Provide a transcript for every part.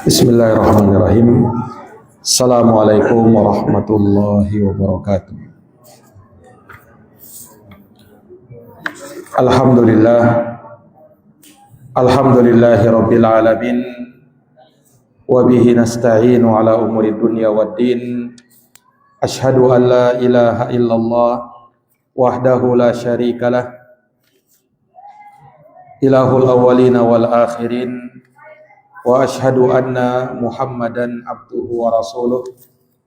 Bismillahirrahmanirrahim. Assalamualaikum warahmatullahi wabarakatuh. Alhamdulillahi rabbil alamin. Wa bihi nasta'inu ala umuri dunya waddin. Ashhadu an la ilaha illallah wahdahu la syarikalah, ilahul awwalina wal akhirin. Wa ashhadu anna Muhammadan abduhu wa rasuluh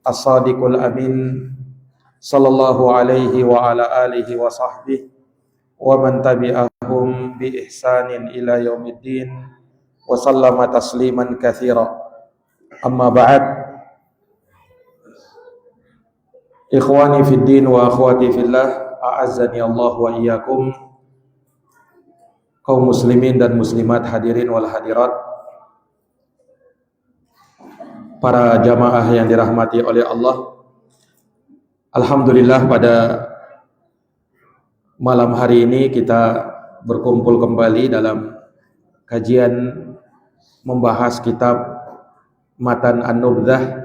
as-sadiqul amin, sallallahu alaihi wa ala alihi wa sahbihi wa man tabi'ahum bi ihsanin ila yaumiddin wa sallama tasliman katsira. Amma ba'd. Ikhwani fid din wa akhwati fillah, a'azzani Allah wa iyyakum. Kaum muslimin dan muslimat, hadirin wal hadirat, para jamaah yang dirahmati oleh Allah. Alhamdulillah, pada malam hari ini kita berkumpul kembali dalam kajian membahas kitab Matan An-Nubdhah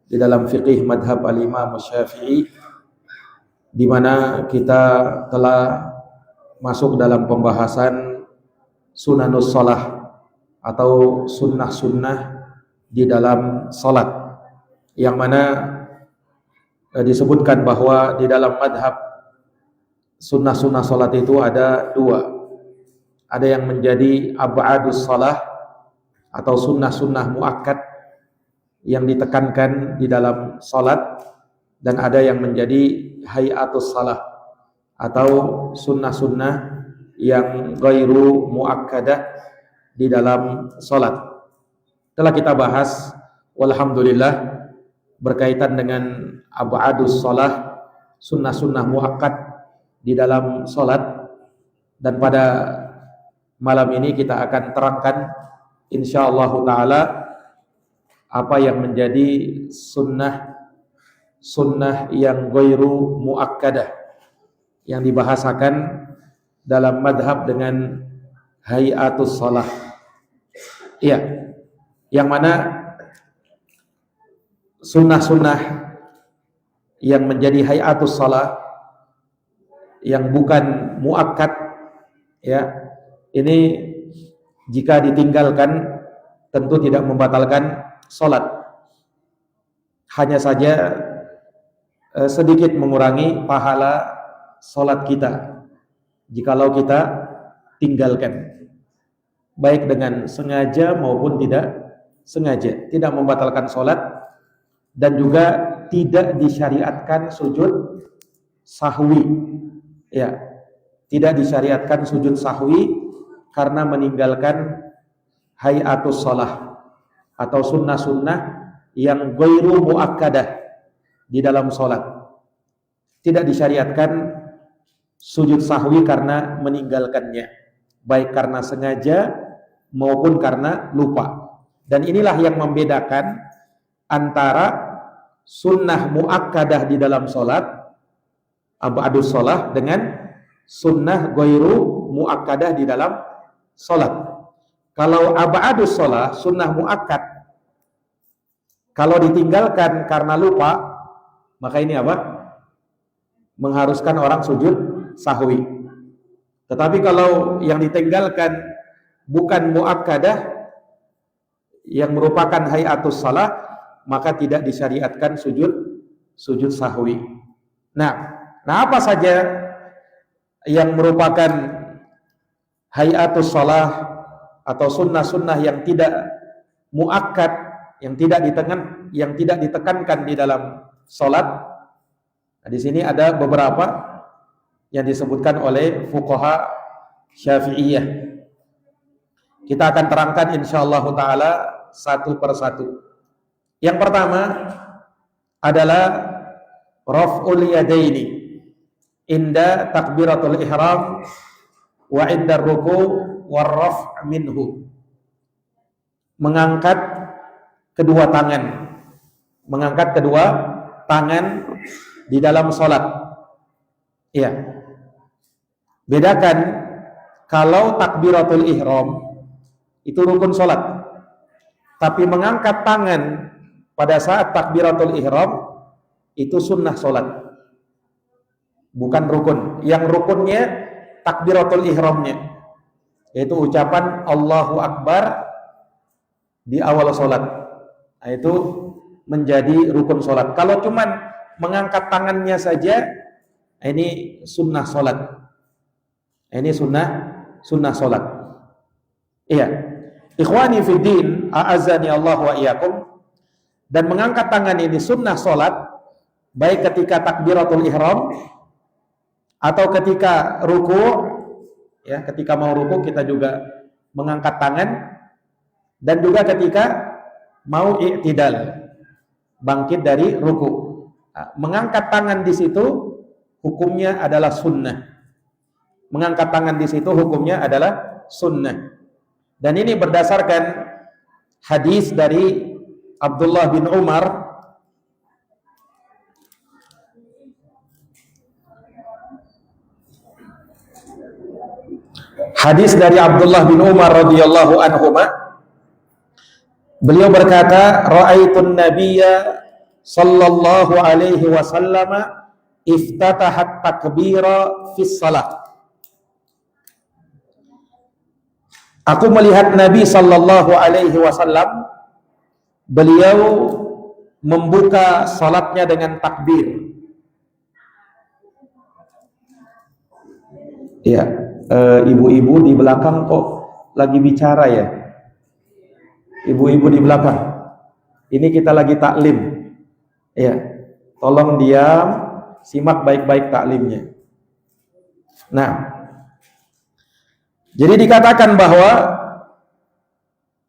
di dalam fiqih madhab al-Imam Syafi'i, di mana kita telah masuk dalam pembahasan sunanus shalah atau sunnah-sunnah di dalam salat, yang mana disebutkan bahwa di dalam madhab sunnah-sunnah salat itu ada dua. Ada yang menjadi ab'adus salah atau sunnah-sunnah muakkad yang ditekankan di dalam salat, dan ada yang menjadi hayatus salah atau sunnah-sunnah yang ghairu muakkadah di dalam salat. Telah kita bahas, walhamdulillah, berkaitan dengan ab'adus salah, sunnah-sunnah muakkad di dalam salat. Dan pada malam ini kita akan terangkan insyaallah ta'ala apa yang menjadi sunnah yang ghairu muakkadah yang dibahasakan dalam madhab dengan hayatus salah. Iya, yang mana sunnah-sunnah yang menjadi hayatus salah yang bukan muakkad, ya, ini jika ditinggalkan tentu tidak membatalkan salat, hanya saja sedikit mengurangi pahala salat kita jikalau kita tinggalkan, baik dengan sengaja maupun tidak sengaja. Tidak membatalkan salat, dan juga tidak disyariatkan sujud sahwi. Ya, tidak disyariatkan sujud sahwi karena meninggalkan hayatus shalah atau sunnah-sunnah yang ghairu muakkadah di dalam salat. Tidak disyariatkan sujud sahwi karena meninggalkannya, baik karena sengaja maupun karena lupa. Dan inilah yang membedakan antara sunnah muakkadah di dalam salat, ab'adus shalah, dengan sunnah ghairu muakkadah di dalam salat. Kalau ab'adus shalah, sunnah muakkad, kalau ditinggalkan karena lupa, maka ini apa? Mengharuskan orang sujud sahwi. Tetapi kalau yang ditinggalkan bukan muakkadah, yang merupakan hayatus salah, maka tidak disyariatkan sujud sahwi. Nah, apa saja yang merupakan hayatus salah atau sunnah-sunnah yang tidak muakkad, yang tidak ditekankan di dalam salat? Nah, di sini ada beberapa yang disebutkan oleh fuqaha Syafi'iyah. Kita akan terangkan insyaallah ta'ala satu persatu. Yang pertama adalah raf'ul yadaini inda takbiratul ihram wa inda ruku' warraf' minhu. Mengangkat kedua tangan Mengangkat kedua tangan di dalam sholat. Iya. Bedakan kalau takbiratul ihram itu rukun sholat. Tapi mengangkat tangan pada saat takbiratul ihram itu sunnah sholat, bukan rukun. Yang rukunnya takbiratul ihramnya, yaitu ucapan Allahu Akbar di awal sholat. Nah, itu menjadi rukun sholat. Kalau cuman mengangkat tangannya saja, ini sunnah sholat. Ini sunnah sholat. Iya. Ikhwani fiddin, a'azzani Allah wa iyyakum. Dan mengangkat tangan ini sunnah sholat, baik ketika takbiratul ihram atau ketika ruku, ya, ketika mau ruku kita juga mengangkat tangan, dan juga ketika mau i'tidal, bangkit dari ruku. Nah, mengangkat tangan di situ hukumnya adalah sunnah. Mengangkat tangan di situ hukumnya adalah sunnah. Dan ini berdasarkan hadis dari Abdullah bin Umar radhiyallahu anhuma, beliau berkata, ra'aitun nabiyya sallallahu alaihi wasallam iftatahat takbira fis salat. Aku melihat Nabi sallallahu alaihi wasallam, beliau membuka salatnya dengan takbir. Iya, ibu-ibu di belakang kok lagi bicara ya? Ibu-ibu di belakang. Ini kita lagi taklim. Iya. Tolong diam, simak baik-baik taklimnya. Nah, jadi dikatakan bahwa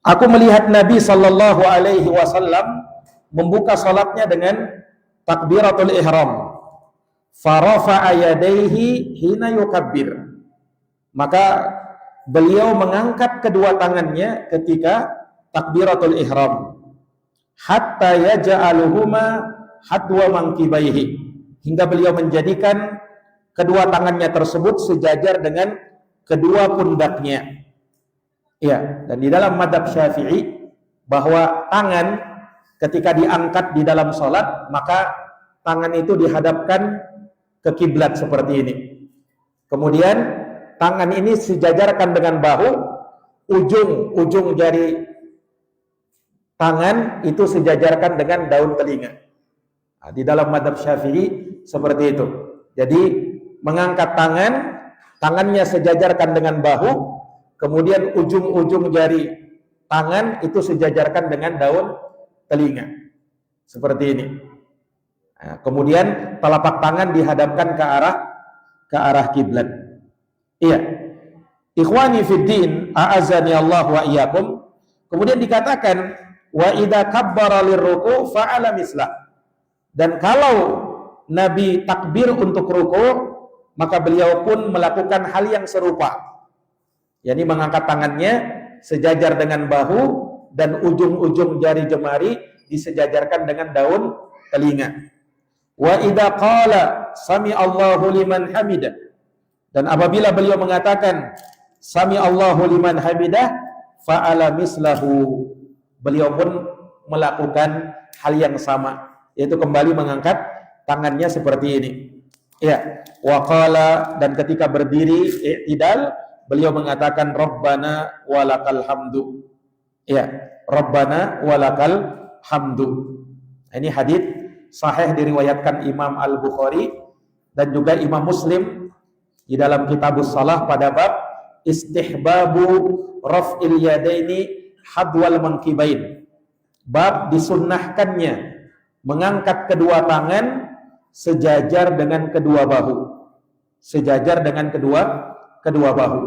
aku melihat Nabi sallallahu alaihi wasallam membuka salatnya dengan takbiratul ihram. Farafa'a yadayhi hina yukabbir. Maka beliau mengangkat kedua tangannya ketika takbiratul ihram. Hatta yaj'aluhuma hadwa mankibaihi. Hingga beliau menjadikan kedua tangannya tersebut sejajar dengan kedua pundaknya. Ya, dan di dalam mazhab Syafi'i bahwa tangan ketika diangkat di dalam salat, maka tangan itu dihadapkan ke kiblat seperti ini. Kemudian tangan ini sejajarkan dengan bahu, ujung jari tangan itu sejajarkan dengan daun telinga. Nah, di dalam mazhab Syafi'i seperti itu. Jadi mengangkat tangannya sejajarkan dengan bahu, kemudian ujung jari tangan itu sejajarkan dengan daun telinga. Seperti ini. Nah, kemudian telapak tangan dihadapkan ke arah kiblat. Iya. Ikhwani fiddin, a'azzani Allah wa iyyakum. Kemudian dikatakan wa idza kabbara lirruku fa'ala mislah. Dan kalau Nabi takbir untuk ruku, maka beliau pun melakukan hal yang serupa. yakni mengangkat tangannya sejajar dengan bahu dan ujung-ujung jari jemari disejajarkan dengan daun telinga. Wa idza qala sami Allahu liman hamidah, dan apabila beliau mengatakan sami Allahu liman hamidah fa'ala mislahu, beliau pun melakukan hal yang sama, yaitu kembali mengangkat tangannya seperti ini. Ya, wa qala, dan ketika berdiri i'tidal beliau mengatakan Rabbana walakal hamdu. Ya, Rabbana walakal hamdu. Ini hadis sahih diriwayatkan Imam Al-Bukhari dan juga Imam Muslim di dalam Kitabus Shalah pada bab istihbabu raf'il yadaini hadwal mankibain. Bab disunnahkannya mengangkat kedua tangan sejajar dengan kedua bahu. Sejajar dengan kedua bahu.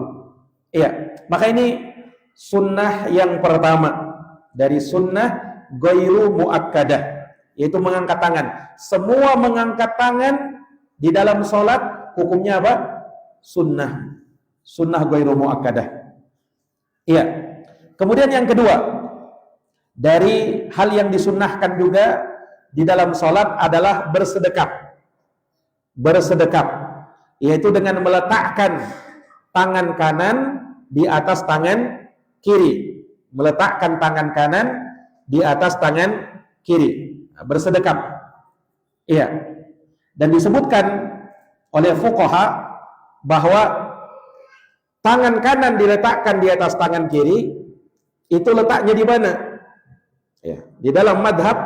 Iya, maka ini sunnah yang pertama dari sunnah ghairu muakkadah, yaitu mengangkat tangan. Semua mengangkat tangan di dalam sholat hukumnya apa? Sunnah. Sunnah ghairu muakkadah. Iya. Kemudian yang kedua, dari hal yang disunnahkan juga di dalam salat adalah bersedekap, yaitu dengan meletakkan tangan kanan di atas tangan kiri, meletakkan tangan kanan di atas tangan kiri, bersedekap. Iya. Dan disebutkan oleh fuqaha bahwa tangan kanan diletakkan di atas tangan kiri, itu letaknya di mana? Ya, di dalam madhab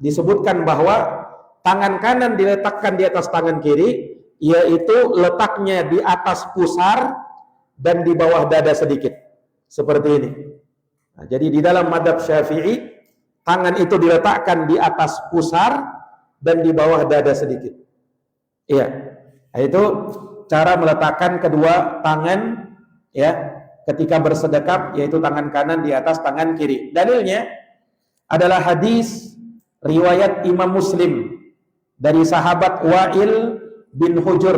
disebutkan bahwa tangan kanan diletakkan di atas tangan kiri, yaitu letaknya di atas pusar dan di bawah dada sedikit, seperti ini. Nah, jadi di dalam madhab Syafi'i, tangan itu diletakkan di atas pusar dan di bawah dada sedikit. Iya, nah, itu cara meletakkan kedua tangan ya ketika bersedekap, yaitu tangan kanan di atas tangan kiri. Dalilnya adalah hadis riwayat Imam Muslim dari sahabat Wa'il bin Hujr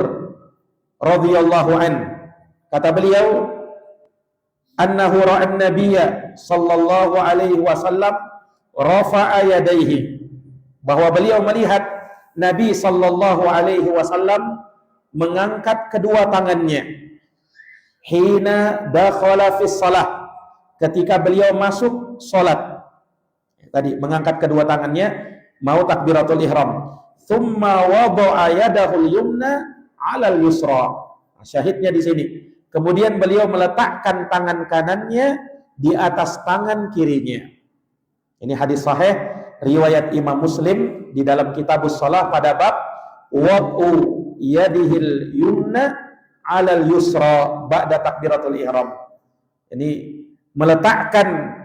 radhiyallahu an. Kata beliau, annahu ra'an nabiyya sallallahu alaihi wasallam rafa'a yadayhi, bahwa beliau melihat Nabi sallallahu alaihi wasallam mengangkat kedua tangannya hina dakhala fis shalah, ketika beliau masuk salat. Tadi mengangkat kedua tangannya mau takbiratul ihram. Tsumma wada'a yadahu al-yumna 'ala al-yusra. Syahidnya di sini. Kemudian beliau meletakkan tangan kanannya di atas tangan kirinya. Ini hadis sahih riwayat Imam Muslim di dalam Kitabus Shalah pada bab wad'u yadihil yumna 'alal yusra ba'da takbiratul ihram. Ini meletakkan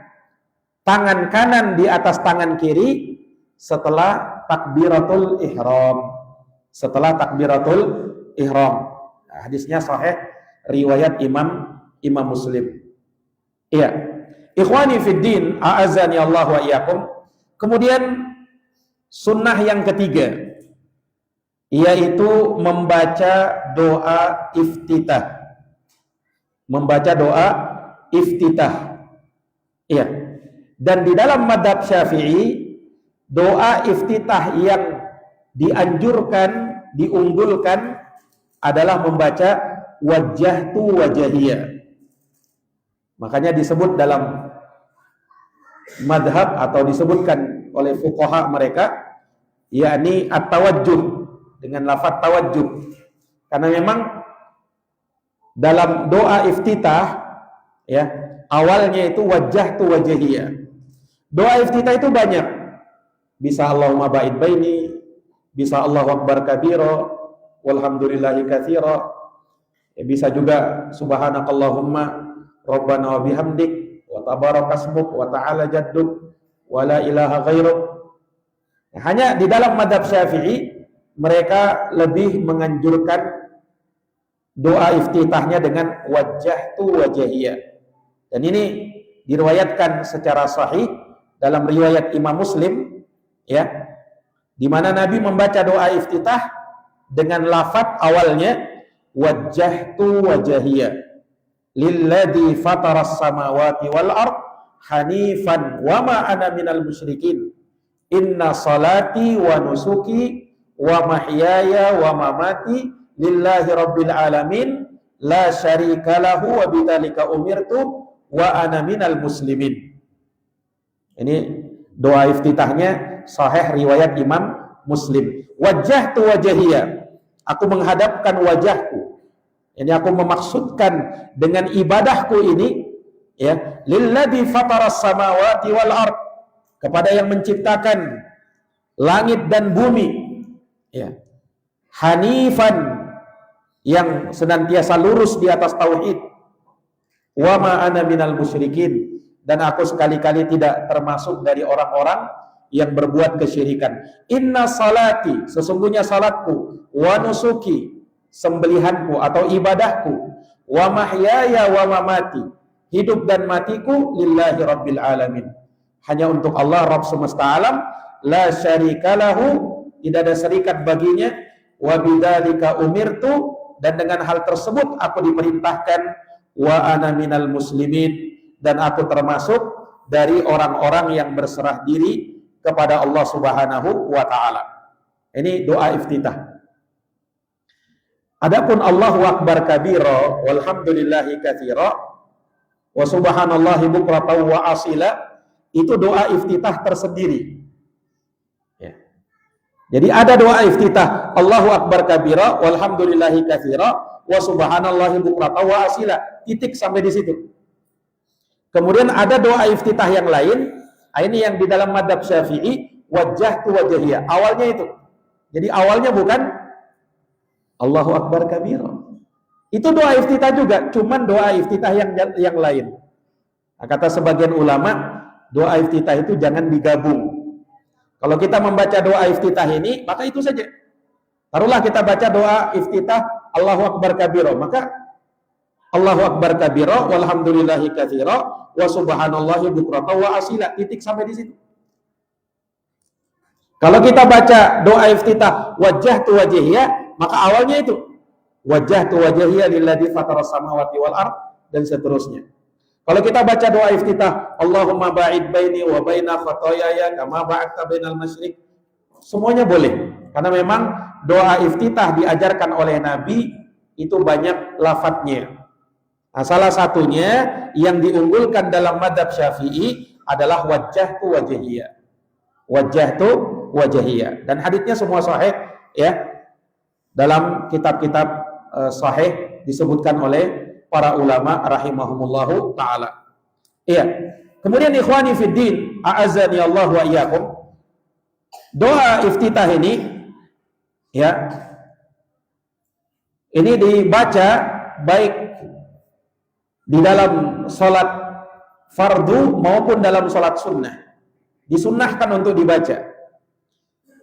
tangan kanan di atas tangan kiri setelah takbiratul ihram. Setelah takbiratul ihram. Nah, hadisnya sahih riwayat Imam Muslim. Iya. Ikhwani fid din, a'azzani Allah wa iyyakum. Kemudian sunnah yang ketiga, yaitu membaca doa iftitah. Membaca doa iftitah. Iya. Dan di dalam madhab Syafi'i, doa iftitah yang dianjurkan, diunggulkan adalah membaca wajjahtu wajahiyya. Makanya disebut dalam madhab atau disebutkan oleh fuqaha mereka, yakni at-tawajjuh, dengan lafaz tawajjuh. Karena memang dalam doa iftitah ya, awalnya itu wajjahtu wajahiyya. Doa iftitah itu banyak. Bisa Allahumma ba'id baini, bisa Allahu akbar kabira, walhamdulillahi katsira. Ya, bisa juga subhanakallahumma rabbana wa bihamdik wa tabarakasmuk wa ta'ala jadduk wa la ilaha ghairuk. Hanya di dalam madhab Syafi'i mereka lebih menganjurkan doa iftitahnya dengan wajjahtu wajahiyya. Dan ini diriwayatkan secara sahih dalam riwayat Imam Muslim ya, di mana Nabi membaca doa iftitah dengan lafaz awalnya wajjahtu wajahiyya lilladzi fataras samawati wal ard hanifan wa ma ana minal musyrikin inna salati wa nusuki wa mahyaya wa mamati lillahi rabbil alamin la syarika lahu wa bidzalika umirtu wa ana minal muslimin. Ini doa iftitahnya sahih riwayat Imam Muslim. Wajjahtu wajahiyya, aku menghadapkan wajahku. Ini aku memaksudkan dengan ibadahku ini ya, lilladzi fataras samawati wal ard, kepada yang menciptakan langit dan bumi ya. Hanifan, yang senantiasa lurus di atas tauhid. Wa ma ana minal musyrikin, dan aku sekali-kali tidak termasuk dari orang-orang yang berbuat kesyirikan. Inna salati, sesungguhnya salatku, wa nusuki, sembelihanku atau ibadahku, wa mahyaya wa mamati, hidup dan matiku, lillahi rabbil alamin, hanya untuk Allah Rabb semesta alam, la syarika lahu, tidak ada syarikat baginya, wa bidzalika umirtu, dan dengan hal tersebut aku diperintahkan, wa ana minal muslimin, dan aku termasuk dari orang-orang yang berserah diri kepada Allah Subhanahu wa taala. Ini doa iftitah. Adapun Allahu akbar kabira walhamdulillahi katsira wa subhanallahi bukratan wa asila, itu doa iftitah tersendiri. Ya. Jadi ada doa iftitah Allahu akbar kabira walhamdulillahi katsira wa subhanallahi bukratan wa asila. Titik sampai di situ. Kemudian ada doa iftitah yang lain, ini yang di dalam madhab Syafi'i, wajjahtu wajhiyya. Awalnya itu. Jadi awalnya bukan Allahu akbar kabira. Itu doa iftitah juga, cuman doa iftitah yang lain. Nah, kata sebagian ulama, doa iftitah itu jangan digabung. Kalau kita membaca doa iftitah ini, maka itu saja. Taruhlah kita baca doa iftitah Allahu akbar kabira, maka Allahu akbar kabira walhamdulillahi katsira wa subhanallahi bukratan wa asila. Titik sampai di situ. Kalau kita baca doa iftitah wajjahtu wajhiyya, maka awalnya itu wajjahtu wajhiyya lilladzi fataras samawati wal ard dan seterusnya. Kalau kita baca doa iftitah Allahumma ba'id baini wa baina khotoyaya kama ba'adta bainal masyriq, semuanya boleh. Karena memang doa iftitah diajarkan oleh Nabi itu banyak lafadznya. Nah, salah satunya yang diunggulkan dalam madhab Syafi'i adalah wajjahtu wajhiyya. Wajjahtu wajhiyya. Dan haditsnya semua sahih ya. Dalam kitab-kitab sahih disebutkan oleh para ulama rahimahumullahu taala. Iya. Kemudian ikhwani fiddin, a'azzani Allah wa iyyakum. Doa iftitah ini ya. Ini dibaca baik di dalam salat fardu maupun dalam salat sunnah. Disunnahkan untuk dibaca.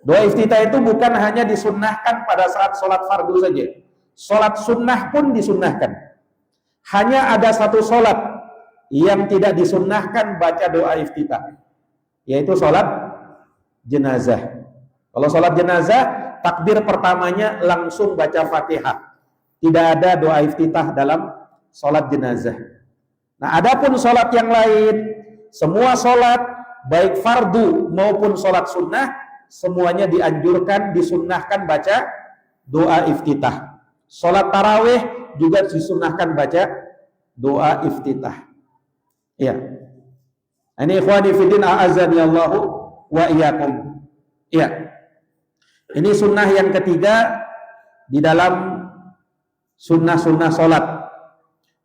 Doa iftitah itu bukan hanya disunnahkan pada saat sholat fardu saja. Sholat sunnah pun disunnahkan. Hanya ada satu sholat yang tidak disunnahkan baca doa iftitah, yaitu sholat jenazah. Kalau sholat jenazah, takbir pertamanya langsung baca Fatihah. Tidak ada doa iftitah dalam sholat jenazah. Nah, adapun sholat yang lain, semua sholat, baik fardu maupun sholat sunnah, semuanya dianjurkan, disunnahkan baca doa iftitah. Sholat tarawih juga disunnahkan baca doa iftitah. Ya. Ini ikhwani fiddin a'azzani Allahu wa iyyakum. Ya. Ini sunnah yang ketiga di dalam sunnah-sunnah sholat.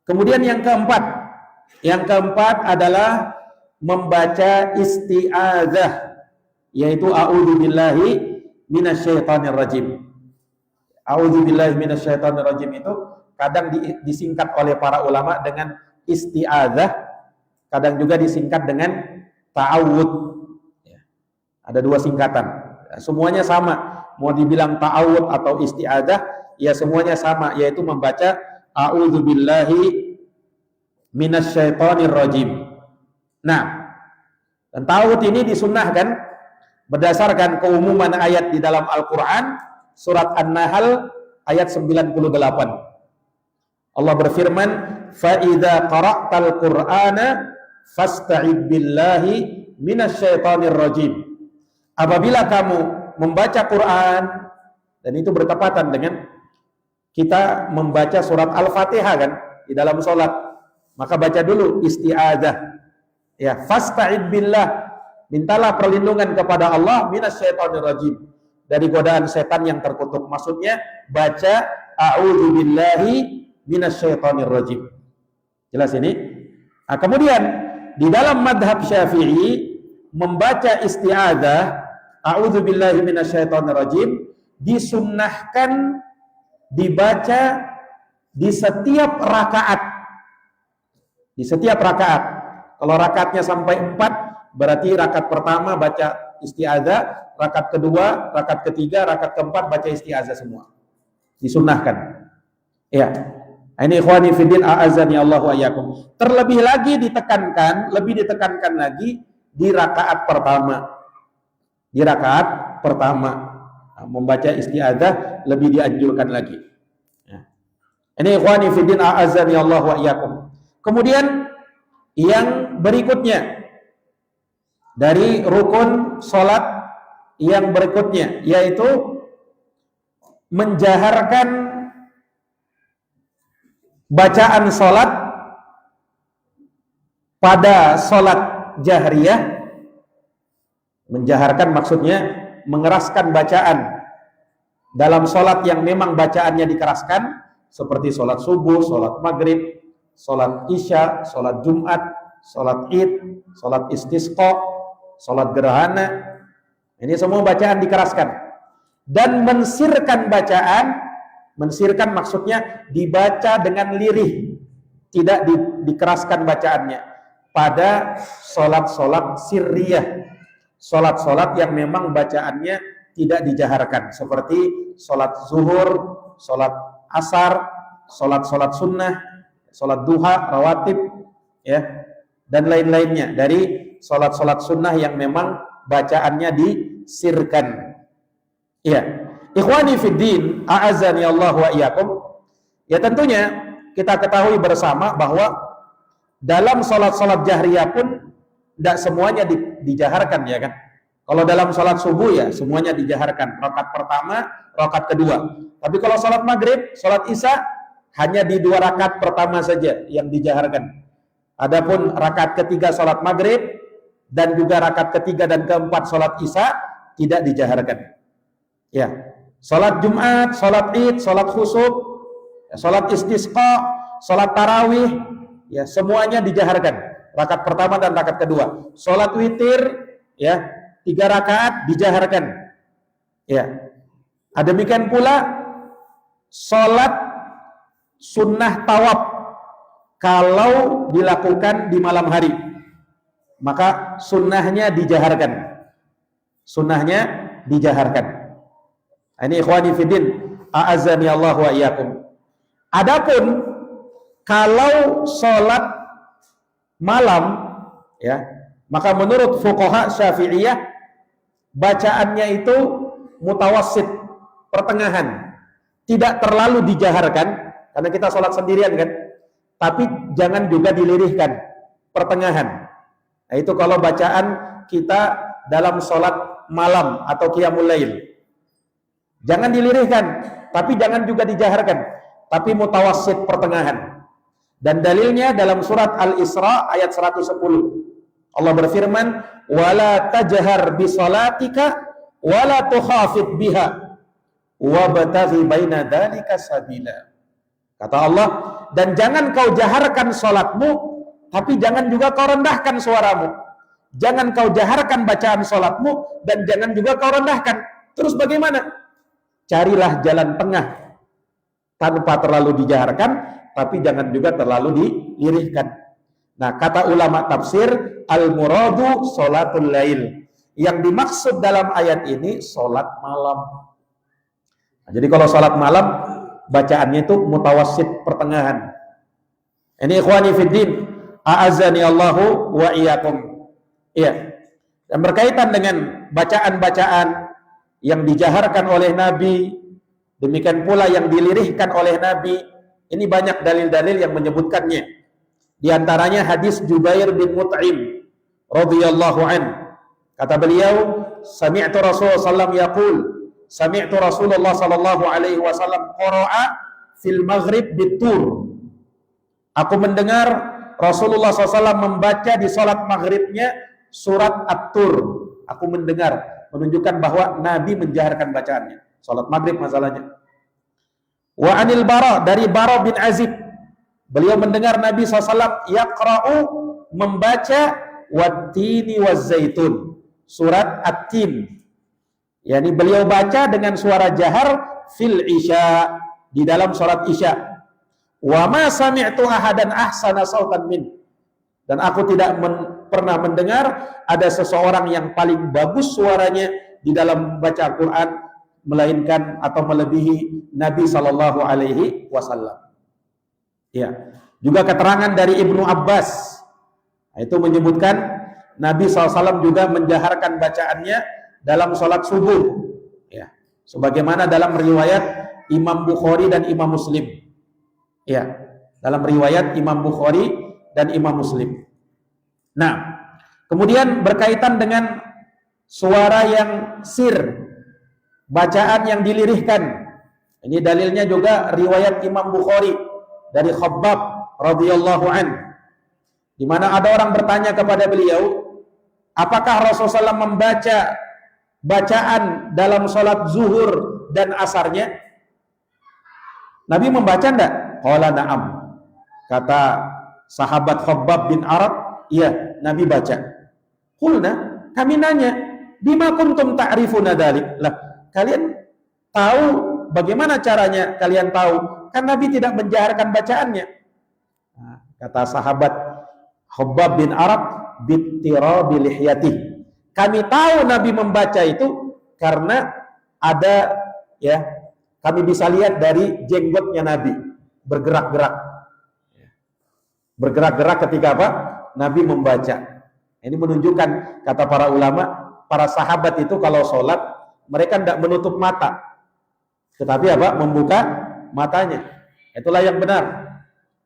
Kemudian yang keempat adalah membaca isti'adzah, yaitu a'udzubillahi minasyaitonir rajim. A'udzubillahi minasyaitonir rajim itu kadang disingkat oleh para ulama dengan isti'adzah, kadang juga disingkat dengan ta'awud. Ada dua singkatan. Semuanya sama. Mau dibilang ta'awud atau isti'adzah, ya semuanya sama, yaitu membaca a'udzubillahi minasyaitonir rajim. Nah, dan ta'awud ini disunnahkan berdasarkan keumuman ayat di dalam Al-Quran, surat An-Nahl ayat 98. Allah berfirman, فَإِذَا قَرَأْتَ الْقُرْآنَ فَاسْتَعِذْ بِاللَّهِ مِنَ الشَّيْطَانِ الرَّجِيمِ. Apabila kamu membaca Quran, dan itu bertepatan dengan kita membaca surat Al-Fatihah kan, di dalam sholat, maka baca dulu isti'adzah. Ya, fasta'id billah, mintalah perlindungan kepada Allah minasyaitonir rajim, dari godaan setan yang terkutuk. Maksudnya baca a'udzubillahi minasyaitonir rajim. Jelas ini? Nah, kemudian di dalam madhab Syafi'i membaca isti'adzah a'udzubillahi minasyaitonir rajim disunnahkan dibaca di setiap rakaat. Di setiap rakaat. Kalau rakaatnya sampai 4, berarti rakaat pertama baca isti'adzah, rakaat kedua, rakaat ketiga, rakaat keempat baca isti'adzah semua. Disunnahkan. Ya. Ini ikhwani fiddin a'azzani Allah wa iyyakum. Terlebih lagi lebih ditekankan lagi di rakaat pertama. Di rakaat pertama. Nah, membaca isti'adzah lebih dianjurkan lagi. Ya. Ini ikhwani fiddin a'azzani Allah wa iyyakum. Kemudian yang berikutnya dari rukun sholat yang berikutnya, yaitu menjaharkan bacaan sholat pada sholat jahriyah. Menjaharkan maksudnya mengeraskan bacaan dalam sholat yang memang bacaannya dikeraskan, seperti sholat subuh, sholat maghrib, sholat isya, sholat jumat, sholat id, sholat istisqa, sholat gerhana. Ini semua bacaan dikeraskan. Dan mensirkan bacaan, mensirkan maksudnya dibaca dengan lirih, tidak dikeraskan bacaannya pada sholat-sholat sirriyah, sholat-sholat yang memang bacaannya tidak dijaharkan, seperti sholat zuhur, sholat asar, sholat-sholat sunnah, sholat duha, rawatib, ya, dan lain-lainnya dari sholat-sholat sunnah yang memang bacaannya disirkan. Ya, ikhwani fiddin, a'azani Allah wa iyyakum. Ya, tentunya kita ketahui bersama bahwa dalam sholat-sholat jahriyah pun tidak semuanya dijaharkan, ya kan? Kalau dalam sholat subuh ya semuanya dijaharkan, rakaat pertama, rakaat kedua. Tapi kalau sholat maghrib, sholat isya hanya di 2 rakaat pertama saja yang dijaharkan. Adapun rakaat ketiga sholat maghrib dan juga rakaat ketiga dan keempat sholat isya tidak dijaharkan. Ya, sholat Jumat, sholat id, sholat khusuf, sholat istisqa, sholat tarawih, ya semuanya dijaharkan. Rakaat pertama dan rakaat kedua. Sholat witir, ya 3 rakaat dijaharkan. Ya, demikian pula sholat sunnah tawaf kalau dilakukan di malam hari, maka sunnahnya dijaharkan. Sunnahnya dijaharkan. Ini ikhwani fiddin, a'azani Allah wa iyyakum. Adapun kalau sholat malam, ya, maka menurut fuqaha Syafi'iyah bacaannya itu mutawassit, pertengahan, tidak terlalu dijaharkan karena kita sholat sendirian kan, tapi jangan juga dilirihkan, pertengahan. Nah, itu kalau bacaan kita dalam sholat malam atau qiyamul lail, jangan dilirihkan, tapi jangan juga dijaharkan, tapi mutawassit, pertengahan. Dan dalilnya dalam surat Al-Isra ayat 110. Allah berfirman, "Wala tajhar bi salatika wala tukhafit biha wabtaghi baina dzalika sabila." Kata Allah, dan jangan kau jaharkan salatmu, tapi jangan juga kau rendahkan suaramu. Jangan kau jaharkan bacaan salatmu dan jangan juga kau rendahkan. Terus bagaimana? Carilah jalan tengah, tanpa terlalu dijaharkan, tapi jangan juga terlalu dilirihkan. Nah, kata ulama tafsir, al-muradu sholatul lail. Yang dimaksud dalam ayat ini sholat malam. Nah, jadi kalau sholat malam, bacaannya itu mutawassit, pertengahan. Ini ikhwani fiddin, a'azani Allahu wa iyyakum. Iya. Dan berkaitan dengan bacaan-bacaan yang dijaharkan oleh Nabi, demikian pula yang dilirihkan oleh Nabi, ini banyak dalil-dalil yang menyebutkannya. Di antaranya hadis Jubair bin Mut'im radhiyallahu an. Kata beliau, sami'tu Rasulullah sallallahu yaqul, sami'tu Rasulullah sallallahu alaihi wasallam qara'a fil maghrib bitur. Aku mendengar Rasulullah SAW membaca di salat maghribnya surat At-Tur. Aku mendengar, menunjukkan bahwa Nabi menjaharkan bacaannya. Salat maghrib masalahnya. Wa anil Bara, dari Bara bin Azib, beliau mendengar Nabi SAW yaqra'u, membaca wattini wazzaitun, surat At-Tin. Yani beliau baca dengan suara jahar fil isya, di dalam surat isya. Wa ma sami'tu ahadan ahsana sautan min, dan aku tidak pernah mendengar ada seseorang yang paling bagus suaranya di dalam baca Al-Quran melainkan atau melebihi Nabi Sallallahu Alaihi Wasallam. Ya, juga keterangan dari Ibnu Abbas itu menyebutkan Nabi SAW juga menjaharkan bacaannya dalam sholat subuh. Ya, sebagaimana dalam riwayat Imam Bukhari dan Imam Muslim. Ya, dalam riwayat Imam Bukhari dan Imam Muslim. Nah, Kemudian berkaitan dengan suara yang sir, bacaan yang dilirihkan. Ini dalilnya juga riwayat Imam Bukhari dari Khabbab radhiyallahu an, di mana ada orang bertanya kepada beliau, apakah Rasulullah SAW membaca bacaan dalam sholat zuhur dan asarnya? Nabi membaca enggak? Qala na'am. Kata sahabat Khabbab bin Arad, iya, Nabi baca. Qulna, kami nanya, bima kuntum ta'rifuna dzalik? Lah, kalian tahu bagaimana caranya? Kalian tahu? Kan Nabi tidak menjaharkan bacaannya. Nah, kata sahabat Khabbab bin Arad, bittirabi lihyatih. Kami tahu Nabi membaca itu karena ada, ya, kami bisa lihat dari jenggotnya Nabi bergerak-gerak. Bergerak-gerak ketika apa? Nabi membaca. Ini menunjukkan, kata para ulama, para sahabat itu kalau sholat mereka tidak menutup mata, tetapi apa? Membuka matanya. Itulah yang benar.